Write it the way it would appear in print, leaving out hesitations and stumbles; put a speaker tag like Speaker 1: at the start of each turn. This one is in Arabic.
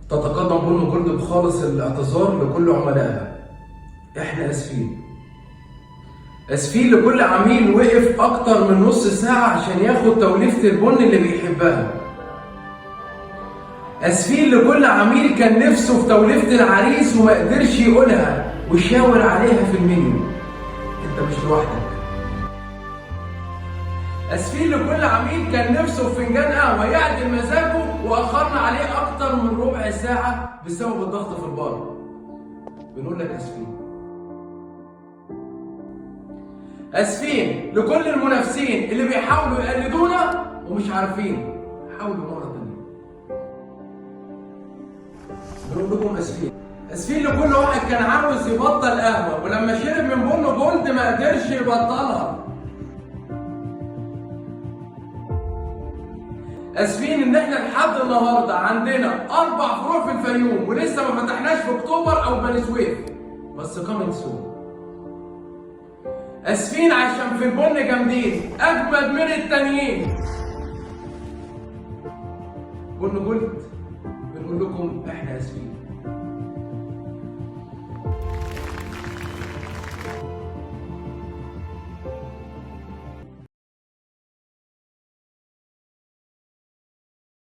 Speaker 1: تتقدم بن جولد بخالص الاعتذار لكل عملائها. احنا اسفين. اسفين لكل عميل وقف اكتر من نص ساعة عشان ياخد توليفة البن اللي بيحبها. اسفين لكل عميل كان نفسه في توليفة العريس وما قدرش يقولها وشاور عليها في المنيو. انت مش لوحدك. اسفين لكل عميل كان نفسه في فنجان قهوة يعدل مزاجه واخرنا عليه اكتر من ربع ساعة بسبب الضغط في البار. بنقول لك اسفين. اسفين لكل المنافسين اللي بيحاولوا يقلدونا ومش عارفين. حاولوا مرة تانية. بنقول لكم اسفين. اسفين لكل واحد كان عاوز يبطل قهوة ولما شرب من بن جولد ما قدرش يبطلها. اسفين ان احنا لحد النهارده عندنا 4 فروع في الفيوم ولسه ما فتحناش في اكتوبر او بني سويف، بس كامينج سون. اسفين عشان في البن جامدين اجمد من التانيين. بن جولد بنقول لكم احنا اسفين.